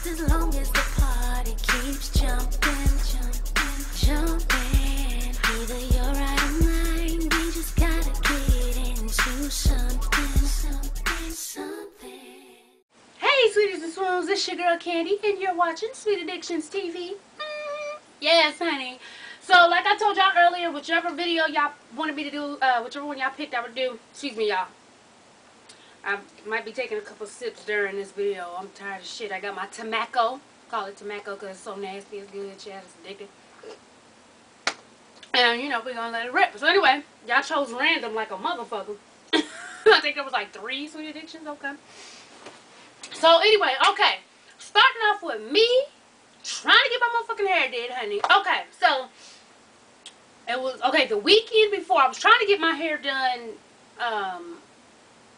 just as long as the party keeps jumping, jumping, jumping. Either you're right or mine, we just gotta get into something, something, something. Hey, sweeties and swoons, it's your girl Candy, and you're watching Sweet Addictions TV. Yes, honey. So, like I told y'all earlier, whichever video y'all wanted me to do, whichever one y'all picked, I would do. Excuse me, y'all. I might be taking a couple sips during this video. I'm tired of shit. I got my tobacco. Call it tobacco because it's so nasty. It's good. Chad, it's addictive. And, you know, we're going to let it rip. So, anyway, y'all chose random like a motherfucker. I think there was like 3 Sweet Addictions. Okay. So, anyway, okay. Starting off with me trying to get my motherfucking hair did, honey. Okay, so it was, okay, the weekend before, I was trying to get my hair done,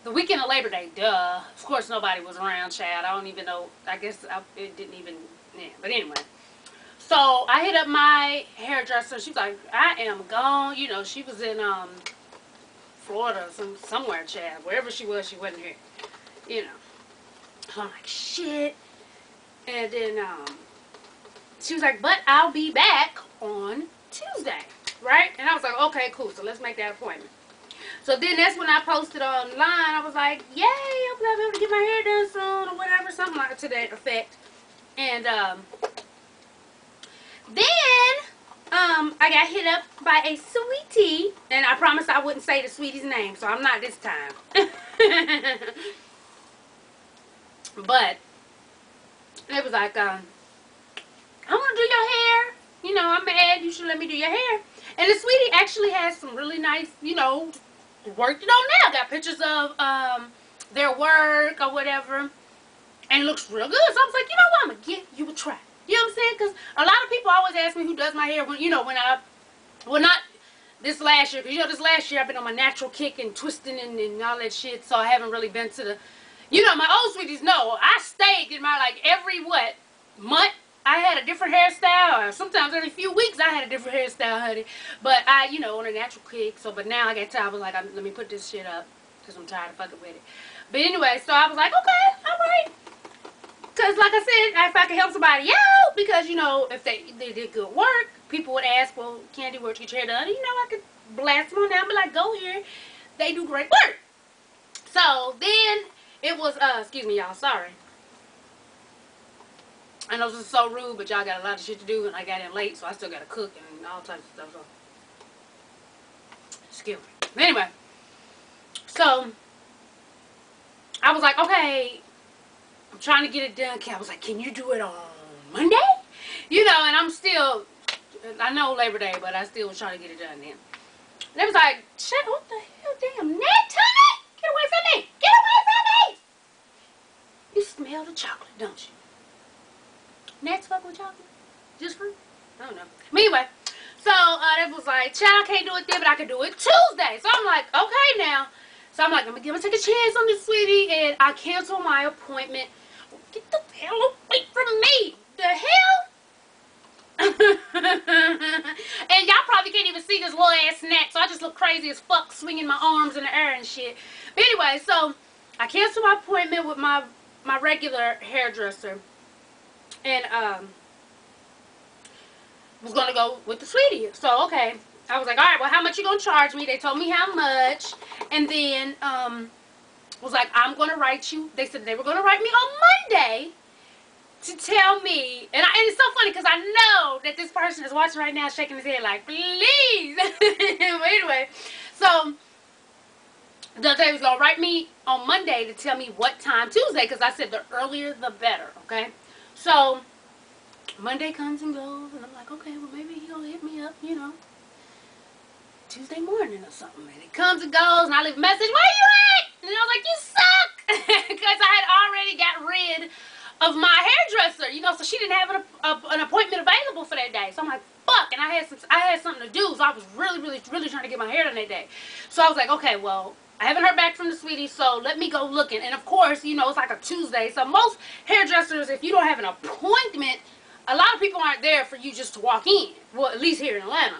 the weekend of Labor Day, duh. Of course, nobody was around, child. I don't even know, I guess it didn't even, yeah, but anyway. So, I hit up my hairdresser. She was like, I am gone. You know, she was in, Florida, somewhere, child. Wherever she wasn't here. You know. So, I'm like, shit. And then, she was like, but I'll be back on Tuesday, right? And I was like, okay, cool. So let's make that appointment. So then that's when I posted online. I was like, yay, I'm going to be able to get my hair done soon or whatever, something like to that effect. And then I got hit up by a sweetie, and I promised I wouldn't say the sweetie's name, so I'm not this time. But it was like, I want to do your hair. You know, I'm mad. You should let me do your hair. And the sweetie actually has some really nice, you know, worked it on now. Got pictures of their work or whatever. And it looks real good. So I was like, you know what? I'm going to give you a try. You know what I'm saying? Because a lot of people always ask me who does my hair when, you know, well, not this last year. Because, you know, this last year I've been on my natural kick and twisting and all that shit. So I haven't really been to the, you know, my old sweeties know. I stayed in my, like, every, what, month? I had a different hairstyle, or sometimes every few weeks I had a different hairstyle, honey. But I, you know, on a natural kick. So, but now I got tired. I was like, let me put this shit up because I'm tired of fucking with it. But anyway, so I was like, okay, all right. Because, like I said, if I could help somebody out, because, you know, if they did good work, people would ask, well, Candy, where'd you get your hair done? You know, I could blast them on down, be like, go here. They do great work. So, then it was, excuse me, y'all, sorry. I know this is so rude, but y'all got a lot of shit to do, and I got in late, so I still got to cook and all types of stuff, so excuse me. But anyway, so I was like, okay, I'm trying to get it done. I was like, can you do it on Monday? You know, and I'm still, I know Labor Day, but I still was trying to get it done then. And they was like, shit, what the hell, damn, Nat, get away from me, get away from me. You smell the chocolate, don't you? Nats fuck with chocolate? Just fruit? I don't know. But anyway, so it was like, child, I can't do it then, but I can do it Tuesday. So I'm like, okay now. So I'm like, I'm going to take a chance on this, sweetie. And I cancel my appointment. Get the hell away from me. The hell? And y'all probably can't even see this little ass snack. So I just look crazy as fuck swinging my arms in the air and shit. But anyway, so I canceled my appointment with my regular hairdresser. And, was going to go with the sweetie. So, okay. I was like, all right, well, how much you going to charge me? They told me how much. And then, was like, I'm going to write you. They said they were going to write me on Monday to tell me. And it's so funny because I know that this person is watching right now shaking his head like, please. But anyway, so they was going to write me on Monday to tell me what time Tuesday. Because I said the earlier the better, okay? So, Monday comes and goes, and I'm like, okay, well, maybe he'll hit me up, you know, Tuesday morning or something. And it comes and goes, and I leave a message, where you at? And I was like, you suck! Because I had already got rid of my hairdresser, you know, so she didn't have an appointment available for that day. So I'm like, fuck, and I had something to do, so I was really trying to get my hair done that day. So I was like, okay, well, I haven't heard back from the sweetie, so let me go looking. And of course, you know, it's like a Tuesday. So most hairdressers, if you don't have an appointment, a lot of people aren't there for you just to walk in. Well, at least here in Atlanta.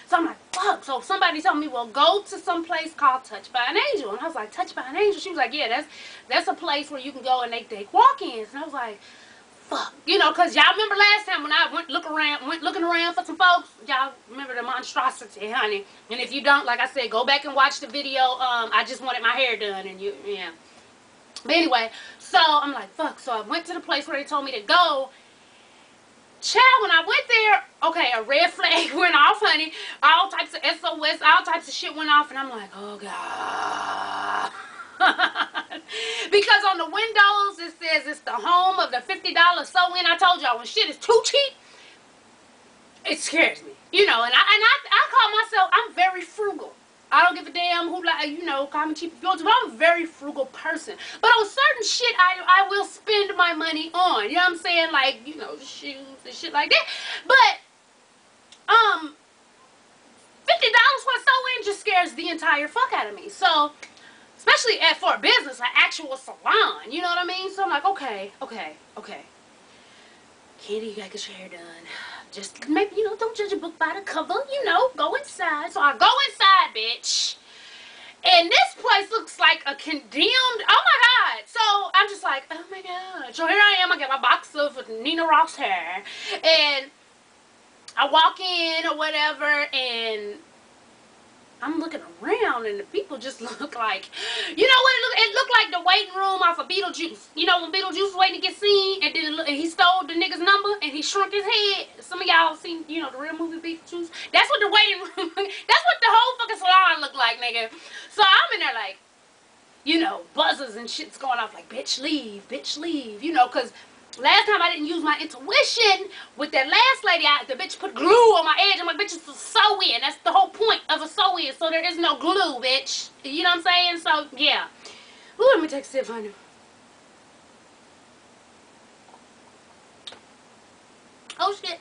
So I'm like, fuck. So somebody told me, well, go to some place called Touched by an Angel. And I was like, Touched by an Angel? She was like, yeah, that's a place where you can go and they take walk-ins. And I was like, fuck. You know, because y'all remember last time when I went looking around for some folks? Y'all remember the monstrosity, honey. And if you don't, like I said, go back and watch the video. I just wanted my hair done, and yeah. But anyway, so I'm like, fuck. So I went to the place where they told me to go. Child, when I went there, okay, a red flag went off, honey. All types of SOS, all types of shit went off, and I'm like, oh, God. Because on the windows, it says it's the home of the $50 sew-in. I told y'all, when shit is too cheap, it scares me. You know, and I call myself, I'm very frugal. I don't give a damn who, like, you know, call me cheap if you want to, but I'm a very frugal person. But on certain shit, I will spend my money on. You know what I'm saying? Like, you know, shoes and shit like that. But, $50 for a sew-in just scares the entire fuck out of me. So, especially for a business, an actual salon. You know what I mean? So I'm like, okay. Candy, you gotta get your hair done. Just maybe, you know, don't judge a book by the cover. You know, go inside. So I go inside, bitch. And this place looks like a condemned, oh my God. So I'm just like, oh my God. So here I am, I got my box of Nina Ross hair. And I walk in or whatever, and I'm looking around, and the people just look like, you know what it looked like? The waiting room off of Beetlejuice. You know when Beetlejuice was waiting to get seen, and then and he stole the nigga's number, and he shrunk his head. Some of y'all seen, you know, the real movie Beetlejuice? That's what the waiting room, that's what the whole fucking salon looked like, nigga. So I'm in there like, you know, buzzers and shit's going off like, bitch, leave, you know, because last time I didn't use my intuition with that last lady. The bitch put glue on my edge. I'm like, bitch, it's a sew-in. That's the whole point of a sew-in. So there is no glue, bitch. You know what I'm saying? So, yeah. Ooh, let me take a sip, honey. Oh, shit.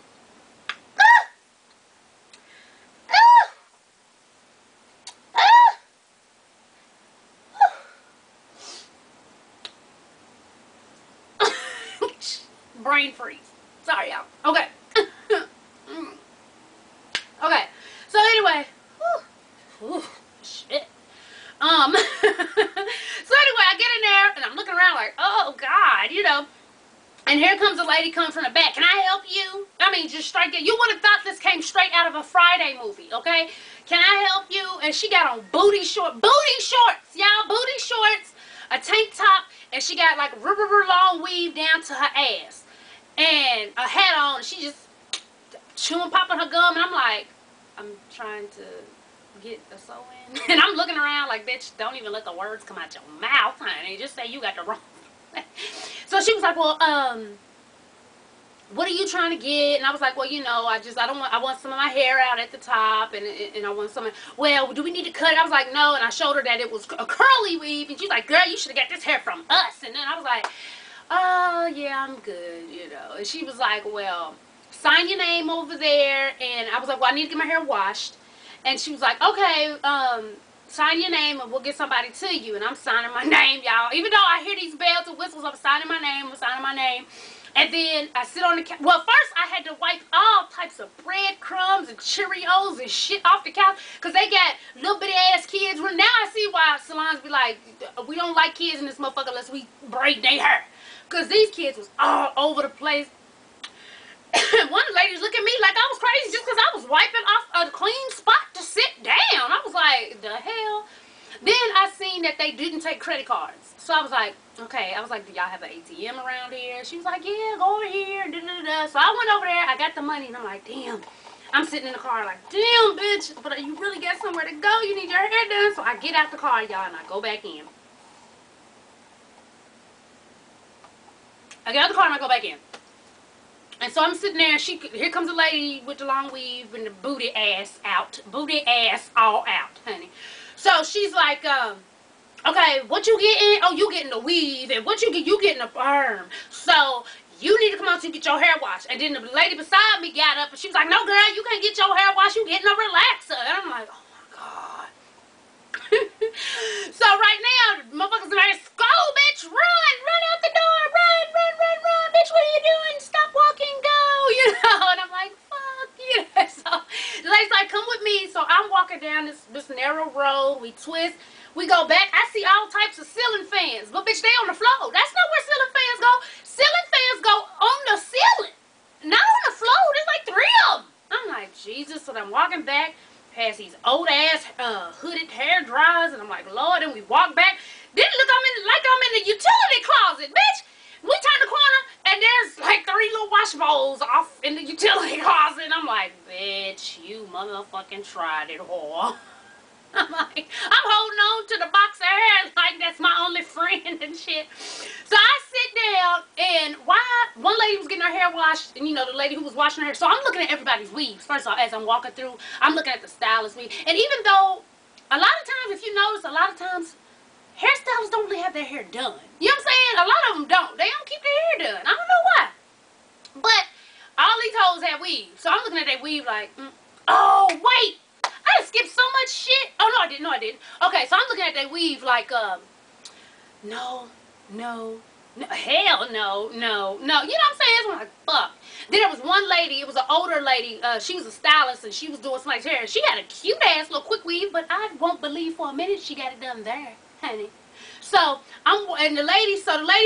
Brain freeze. Sorry, y'all. Okay. Okay. So anyway, shit. So anyway, I get in there and I'm looking around like, oh God, you know. And here comes a lady coming from the back. Can I help you? I mean, just straight. You would have thought this came straight out of a Friday movie, okay? Can I help you? And she got on booty shorts, y'all, booty shorts, a tank top, and she got like rubber long weave down to her ass. And a hat on, and she just chewing, popping her gum, and I'm like, I'm trying to get a sew-in. And I'm looking around like, bitch, don't even let the words come out your mouth, honey. Just say you got the wrong. So she was like, well, what are you trying to get? And I was like, well, you know, I want some of my hair out at the top, and I want some, well, do we need to cut it? I was like, no, and I showed her that it was a curly weave, and she's like, girl, you should have got this hair from us. And then I was like, oh, yeah, I'm good, you know. And she was like, well, sign your name over there. And I was like, well, I need to get my hair washed. And she was like, okay, sign your name and we'll get somebody to you. And I'm signing my name, y'all. Even though I hear these bells and whistles, I'm signing my name. And then I sit on the couch. Well, first I had to wipe all types of breadcrumbs and Cheerios and shit off the couch. Because they got little bitty ass kids. Well, now I see why salons be like, we don't like kids in this motherfucker unless we braid their hair. Because these kids was all over the place. One lady looked at me like I was crazy just because I was wiping off a clean spot to sit down. I was like, the hell? Then I seen that they didn't take credit cards. So I was like, okay. I was like, do y'all have an ATM around here? She was like, yeah, go over here. So I went over there. I got the money. And I'm like, damn. I'm sitting in the car like, damn, bitch. But you really got somewhere to go. You need your hair done. So I get out the car, y'all, and I go back in. I get out the car and I go back in. And so I'm sitting there, here comes a lady with the long weave and the booty ass out. Booty ass all out, honey. So she's like, okay, what you getting? Oh, you getting the weave. And what you getting a perm. So you need to come out to get your hair washed. And then the lady beside me got up and she was like, no, girl, you can't get your hair washed. You getting a relaxer. And I'm like, oh, my God. So right now, the motherfuckers in there, go, bitch, run out the door, run, bitch, what are you doing? Stop walking, go, you know. And I'm like, fuck, you know. So the lady's like, come with me. So I'm walking down this narrow road. We twist. We go back. I see all types of ceiling fans, but bitch, they on the floor. That's not where ceiling fans go. Ceiling fans go on walking back past these old ass hooded hair dryers, and I'm like, Lord. And we walk back. Then look, I'm in the utility closet, bitch. We turn the corner, and there's like 3 little wash bowls off in the utility closet. And I'm like, bitch, you motherfucking tried it, whore. I'm like, I'm holding on to the box of hair like that's my only friend and shit. So I sit down, and one lady was getting her hair washed, and you know, the lady who was washing her hair. So I'm looking at everybody's weaves. First of all, as I'm walking through, I'm looking at the stylist weave. And even though, a lot of times, if you notice, a lot of times, hairstylists don't really have their hair done. You know what I'm saying? A lot of them don't. They don't keep their hair done. I don't know why. But all these hoes have weaves. So I'm looking at their weave like, oh, wait. I just skipped so much shit. Oh, no, I didn't. No, I didn't. Okay, so I'm looking at that weave like, no, hell no. You know what I'm saying? So I'm like, fuck. Then there was one lady. It was an older lady. She was a stylist, and she was doing somebody's hair. She had a cute-ass little quick weave, but I won't believe for a minute she got it done there, honey. So, the lady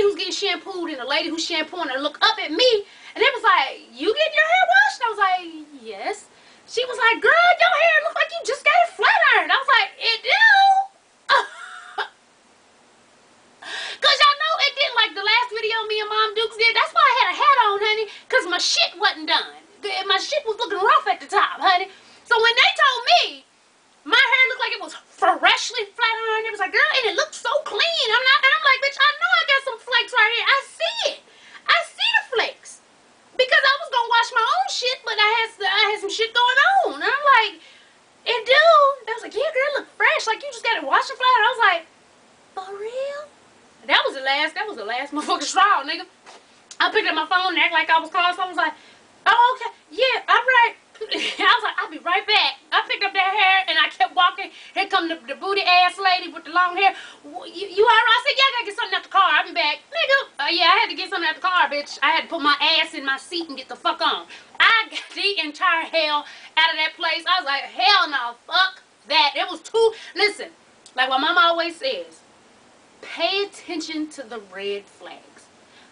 who's getting shampooed and the lady who's shampooing her looked up at me, and it was like, you getting your hair washed? And I was like, yes. She was like, girl, your hair looks like you just got it flat ironed. I was like, it do? Because y'all know it didn't like the last video me and Mom Dukes did. That's why I had a hat on, honey, because my shit wasn't done. My shit was looking rough at the top, honey. So when they told me my hair looked like it was freshly flat ironed, it was like, girl, and it looked so clean. And I'm like, bitch, I know I got some flakes right here. I see it. I see the flakes. Because I was gonna wash my own shit, but I had some shit going on. And I'm like, and dude, they was like, yeah, girl, look fresh. Like, you just got it washed and flat. And I was like, for real? That was the last motherfucking straw, nigga. I picked up my phone and act like I was calling, so I was like, oh, okay, yeah, all right. I was like, I'll be right back. I picked up that hair and I kept walking. Here come the booty ass lady with the long hair. You all right? I said, yeah, I gotta get something out the car. I'll be back. Nigga, yeah, I had to get something out the car, bitch. I had to put my ass in my seat and get the fuck on. I got the entire hell out of that place. I was like, hell no, fuck that. It was too, listen, like what Mama always says, pay attention to the red flags.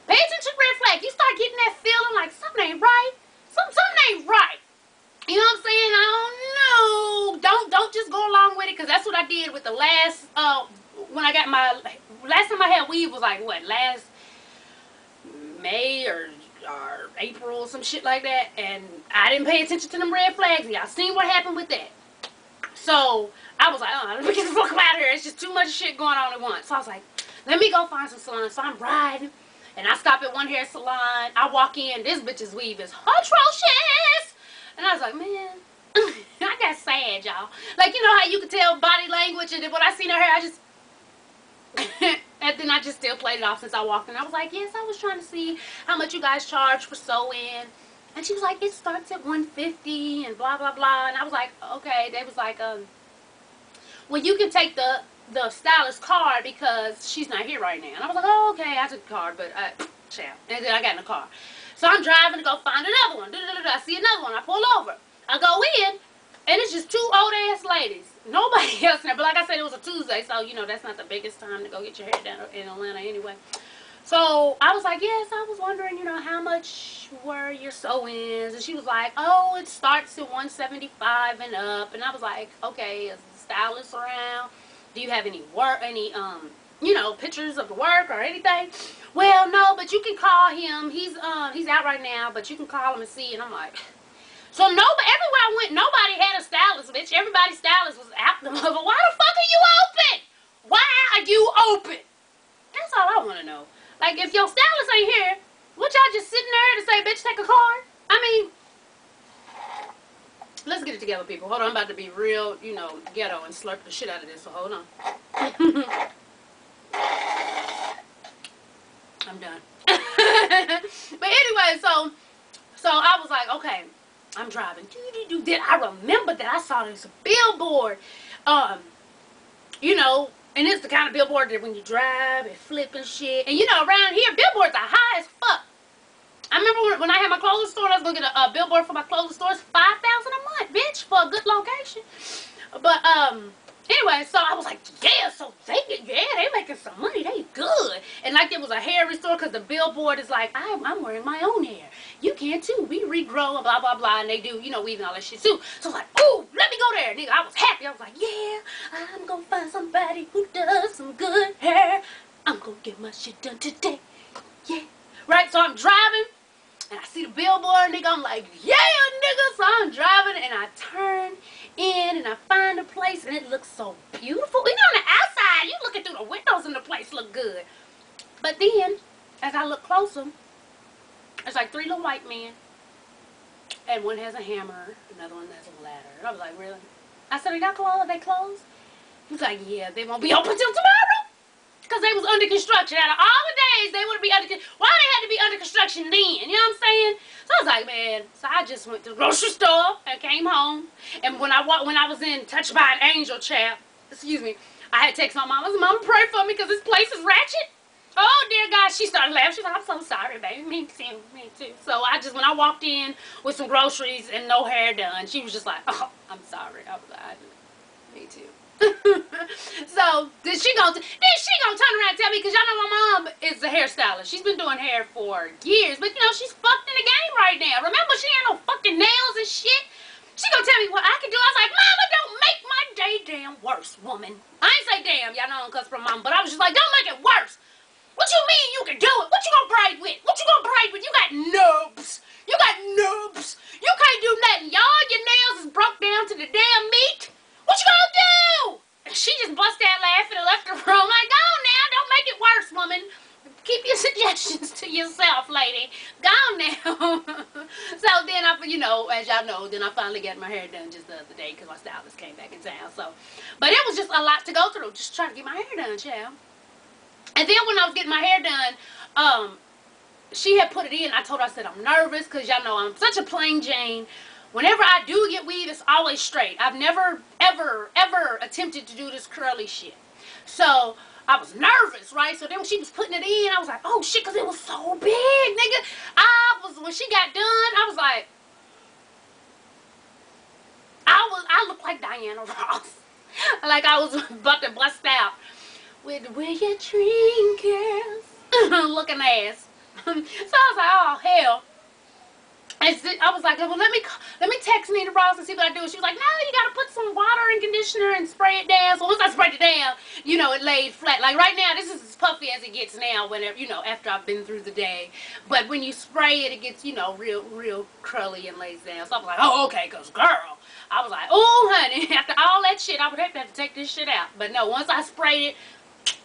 Pay attention to the red flags. You start getting that feeling like something ain't right. Something ain't right. You know what I'm saying? I don't know. Don't just go along with it, because that's what I did with the last, when I got my, last time I had weave was like, what, last May or April or some shit like that, and I didn't pay attention to them red flags. Y'all seen what happened with that. So, I was like, oh, let me get the fuck out of here. It's just too much shit going on at once. So, I was like, let me go find some salons. So, I'm riding, and I stop at one hair salon. I walk in. This bitch's weave is atrocious. And I was like, man, I got sad, y'all. Like, you know how you can tell body language, and then when I seen her hair, I just, and then I just still played it off since I walked in. I was like, yes, I was trying to see how much you guys charge for sew-in. And she was like, it starts at $150 and blah, blah, blah. And I was like, okay. They was like, well, you can take the stylist card because she's not here right now. And I was like, oh, okay, I took the card, but, child. And then I got in the car. So I'm driving to go find another one. I see another one. I pull over. I go in, and it's just 2 old-ass ladies. Nobody else in there. But like I said, it was a Tuesday, so, you know, that's not the biggest time to go get your hair done in Atlanta anyway. So I was like, yes, I was wondering, you know, how much were your sew-ins? And she was like, oh, it starts at $175 and up. And I was like, okay, is the stylist around? Do you have any work, you know, pictures of the work or anything? Well, no, but you can call him. He's out right now, but you can call him and see. And I'm like, so nobody, everywhere I went, nobody had a stylist, bitch. Everybody's stylist was out the mother. Why the fuck are you open? Why are you open? That's all I want to know. Like, if your stylist ain't here, what y'all just sitting there to say, bitch, take a card? I mean, let's get it together, people. Hold on, I'm about to be real, you know, ghetto and slurp the shit out of this, so hold on. I'm done. But anyway, so I was like, okay, I'm driving. Then I remember that I saw this billboard, you know, and it's the kind of billboard that when you drive, it flip and shit. And you know, around here, billboards are high as fuck. I remember when I had my clothing store, I was going to get a billboard for my clothing store. It's $5,000 a month, bitch, for a good location. But, Anyway, so I was like, yeah, so they making some money, they good. And like there was a hair restore because the billboard is like, I'm wearing my own hair. You can too. We regrow and blah, blah, blah. And they do, you know, weaving all that shit too. So I was like, oh, let me go there. Nigga, I was happy. I was like, yeah, I'm going to find somebody who does some good hair. I'm going to get my shit done today. Yeah. Right, so I'm driving. And I see the billboard, nigga, I'm like, yeah, nigga. So I'm driving, and I turn in, and I find a place, and it looks so beautiful. Even on the outside, you looking through the windows, and the place look good. But then, as I look closer, there's like 3 little white men, and one has a hammer, another one has a ladder. And I was like, really? I said, are they closed? He was like, yeah, they won't be open till tomorrow. Because they was under construction. Out of all the days, they would be under construction. Why they had to be under construction then? You know what I'm saying? So I was like, man. So I just went to the grocery store and came home. And when I was in Touched by an Angel, child, excuse me, I had to text my mom. I was like, Mama, pray for me because this place is ratchet. Oh, dear God. She started laughing. She's like, I'm so sorry, baby. Me too. Me too. So when I walked in with some groceries and no hair done, she was just like, oh, I'm sorry. I was like, me too. So then she gonna turn around and tell me, because y'all know my mom is a hairstylist. She's been doing hair for years, but you know she's fucked in the game right now. Remember, she ain't no fucking nails and shit. She gonna tell me what I can do. I was like, Mama, don't make my day damn worse, woman. I ain't say damn, y'all know I don't cuss from mom, but I was just like, don't make it worse. What you mean you can do it? What you gonna braid with? What you gonna braid with? You got nubs. You got nubs. You can't do nothing. Y'all, your nails is broke down to the damn meat. What you gonna do? And she just bust out laughing and left the room. Like, go on now, don't make it worse, woman. Keep your suggestions to yourself, lady. Go on now. So then you know, as y'all know, then I finally got my hair done just the other day because my stylist came back in town. So, but it was just a lot to go through, just trying to get my hair done, child. And then when I was getting my hair done, she had put it in. I told her, I said, I'm nervous because y'all know I'm such a plain Jane. Whenever I do get weave, it's always straight. I've never, ever, ever attempted to do this curly shit. So I was nervous, right? So then when she was putting it in, I was like, oh shit, because it was so big, nigga. When she got done, I was like, I looked like Diana Ross. Like I was about to bust out with where your dream girls looking ass. So I was like, oh hell. And I was like, well, let me text Nina Ross and see what I do. She was like, no, you got to put some water and conditioner and spray it down. So once I sprayed it down, you know, it laid flat. Like right now, this is as puffy as it gets now whenever, you know, after I've been through the day. But when you spray it, it gets, you know, real curly and lays down. So I was like, oh, okay, because girl, I was like, oh, honey, after all that shit, I would have to take this shit out. But no, once I sprayed it,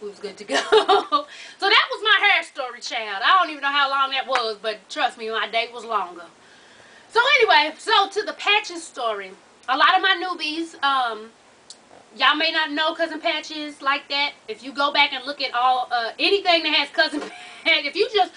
we was good to go. So that was my hair story, child. I don't even know how long that was, but trust me, my day was longer. So anyway, so to the patches story. A lot of my newbies, y'all may not know Cousin Patches like that. If you go back and look at all anything that has Cousin Patches, if you just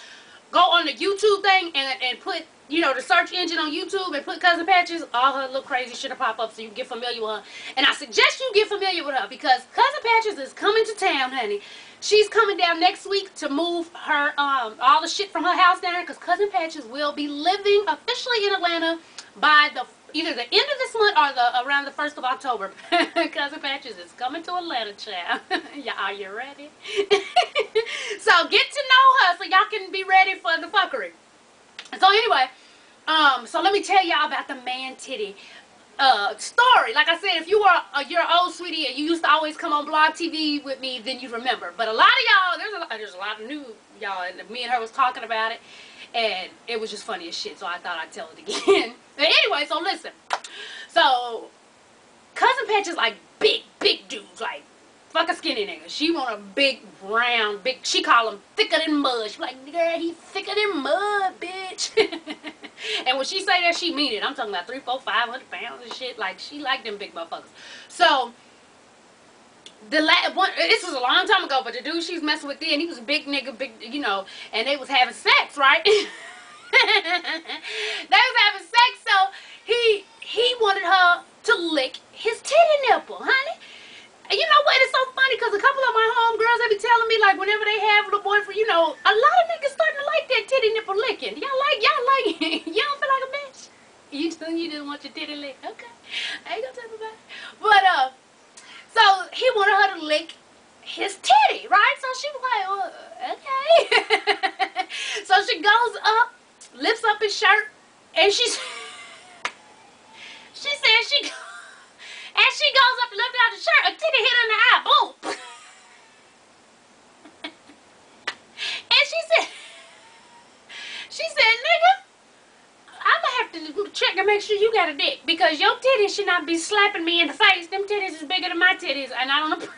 go on the YouTube thing and put, you know, the search engine on YouTube and put Cousin Patches, all her little crazy shit will pop up so you can get familiar with her. And I suggest you get familiar with her because Cousin Patches is coming to town, honey. She's coming down next week to move her all the shit from her house down because Cousin Patches will be living officially in Atlanta by either the end of this month or around the 1st of October. Cousin Patches is coming to Atlanta, child. Are you ready? So get to know her so y'all can be ready for the fuckery. So anyway, so let me tell y'all about the man titty story. Like I said, if you're an old sweetie and you used to always come on Blog TV with me, then you remember. But a lot of y'all, there's a lot of new y'all, and me and her was talking about it, and it was just funny as shit. So I thought I'd tell it again. But anyway, so listen. So Cousin Patches like big dudes, like fuck a skinny nigga. She want a big, round, big. She call him thicker than mud. She like, girl, he thicker than mud, bitch. And when she say that, she mean it. I'm talking about 300, 400, 500 pounds and shit. Like, she like them big motherfuckers. So, this was a long time ago, but the dude she's messing with then, he was a big nigga, big, you know, and they was having sex, right? They was having sex, so he wanted her to lick his titty nipple, honey. And you know what? It's so funny because a couple of my homegirls, they be telling me, like, whenever they have a little boyfriend, you know, a lot of niggas starting to like that titty nipple licking. Y'all like it. You don't feel like a bitch? You didn't want your titty licked. Okay. I ain't gonna tell nobody. But, so wanted her to lick his titty, right? So she was like, well, okay. So she goes up, lifts up his shirt, and she said as she goes up to lift out the shirt, a titty hit her in the eye. Boom. And she said, nigga, I'm gonna have to check and make sure you got a dick, because your titties should not be slapping me in the face. Them titties is bigger than my titties, and I don't know.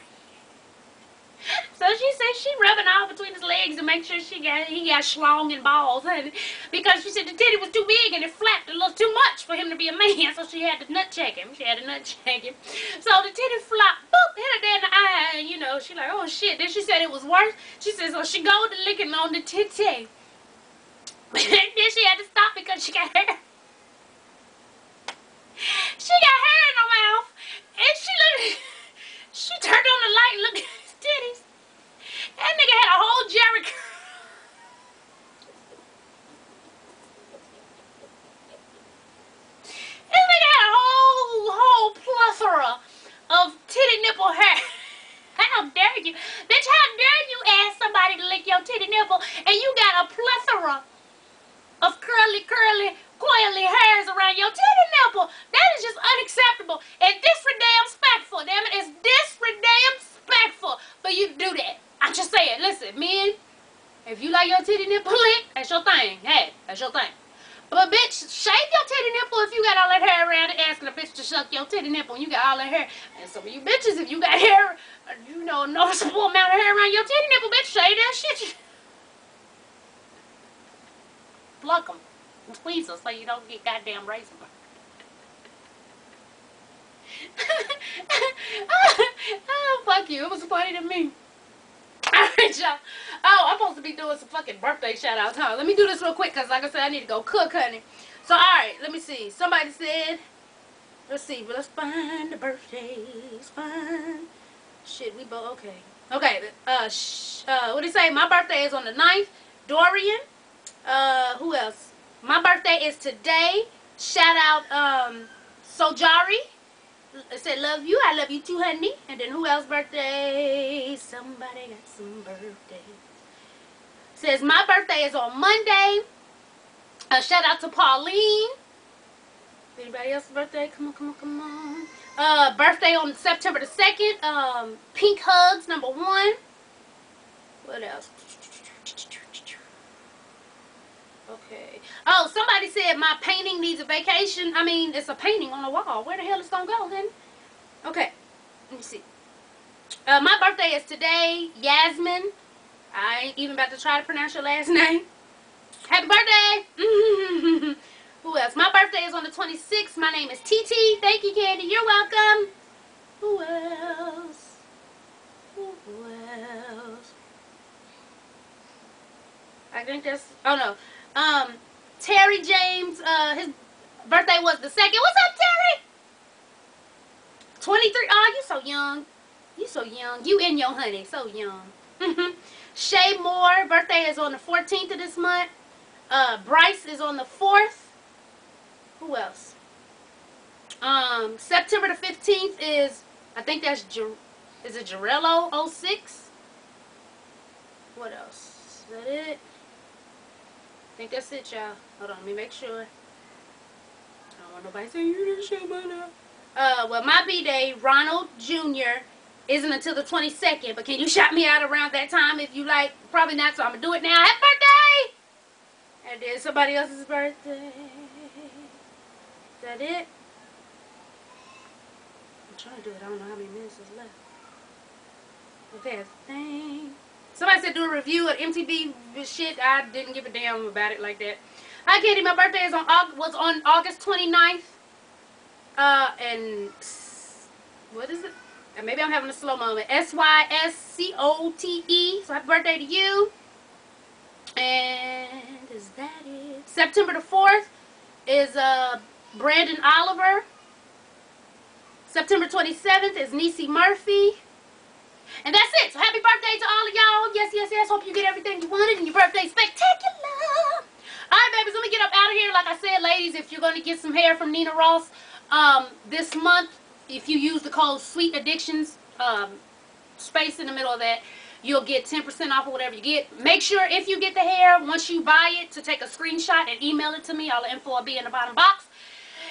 So she said she rubbing all between his legs to make sure he got schlong and balls, honey, because she said the titty was too big and it flapped a little too much for him to be a man. So she had to nut check him. So the titty flopped, boop, hit her there in the eye, and you know, she like, oh shit. Then she said it was worse. She said so she go to licking on the tit-tay. Then she had to stop because she got hair. She got hair in her mouth, and she turned on the light and looked at his titties. That nigga had a whole Jerry curl. This nigga had a whole plethora of titty nipple hair. How dare you? Bitch, how dare you ask somebody to lick your titty nipple and you got a plethora of curly, coily hairs around your titty nipple? That is just unacceptable and disrespectful. Damn it, it's disrespectful for you to do that. I'm just saying, listen, men, if you like your titty nipple licked, that's your thing. Hey, that's your thing. But bitch, shave your titty nipple if you got all that hair around it, asking a bitch to suck your titty nipple and you got all that hair. And some of you bitches, if you got hair, you know, a noticeable amount of hair around your titty nipple, bitch, shave that shit. Pluck them and squeeze them so you don't get goddamn raisin burn. Oh, fuck you. It was funny to me. Alright, y'all. Oh, I'm supposed to be doing some fucking birthday shout outs, huh? Let me do this real quick, because like I said, I need to go cook, honey. So, alright, let me see. Somebody said, let's see, let's find the birthdays. Find. Shit, we both, okay. Okay, what do you say? My birthday is on the 9th. Dorian. Who else? My birthday is today. Shout out, Sojari. It said, love you. I love you too, honey. And then who else birthday? Somebody got some birthdays. Says, my birthday is on Monday. Shout out to Pauline. Anybody else's birthday? Come on. Birthday on September the 2nd. Pink Hugs, number 1. What else? Okay. Oh, somebody said my painting needs a vacation. I mean, it's a painting on the wall. Where the hell is it gonna go then? Okay. Let me see. My birthday is today. Yasmin. I ain't even about to try to pronounce your last name. Happy birthday. Who else? My birthday is on the 26th. My name is Tt. Thank you, Candy. You're welcome. Who else? Who else? I think that's... Oh, no. Terry James, his birthday was the 2nd. What's up, Terry? 23. Oh, you so young. You so young. You and your honey. So young. Shay Moore, birthday is on the 14th of this month. Bryce is on the 4th. Who else? September the 15th is, I think that's, is it Jarello 06? What else? Is that it? I think that's it, y'all. Hold on, let me make sure. I don't want nobody saying you didn't show my name. Well, my B-Day, Ronald Jr., isn't until the 22nd, but can you shout me out around that time if you like? Probably not, so I'm going to do it now. Happy birthday! And then somebody else's birthday. Is that it? I'm trying to do it. I don't know how many minutes is left. Okay, I think... Somebody said do a review of MTV shit. I didn't give a damn about it like that. Hi, Katie. My birthday is was on August 29th. And what is it? Maybe I'm having a slow moment. SYSCOTE. So happy birthday to you. And is that it? September the 4th is Brandon Oliver. September 27th is Niecy Murphy. And that's it. So happy birthday to all of y'all. Yes, yes, yes. Hope you get everything you wanted and your birthday spectacular. Alright, babies. Let me get up out of here. Like I said, ladies, if you're going to get some hair from Nina Ross this month, if you use the code Sweet Addictions, space in the middle of that, you'll get 10% off of whatever you get. Make sure if you get the hair, once you buy it, to take a screenshot and email it to me. All the info will be in the bottom box.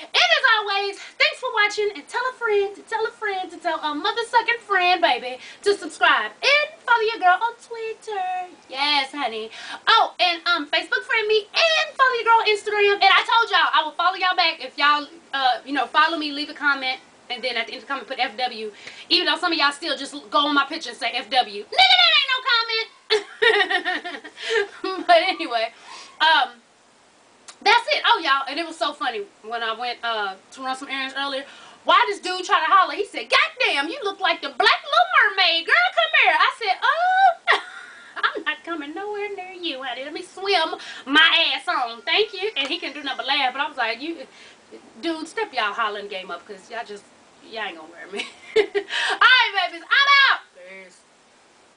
And as always, thanks for watching, and tell a friend to tell a friend to tell a mother-sucking friend, baby, to subscribe and follow your girl on Twitter. Yes, honey. Oh, and Facebook friend me and follow your girl on Instagram. And I told y'all I will follow y'all back if y'all follow me, leave a comment, and then at the end of the comment put FW. Even though some of y'all still just go on my picture and say FW. Nigga, that ain't no comment. But anyway, that's it. Oh, y'all, and it was so funny when I went to run some errands earlier. Why this dude try to holler? He said, "Goddamn, you look like the Black Little Mermaid. Girl, come here." I said, "Oh, I'm not coming nowhere near you, honey. Let me swim my ass on. Thank you." And he couldn't do nothing but laugh. But I was like, dude, step y'all hollering game up, because y'all ain't gonna wear me. All right, babies, I'm out.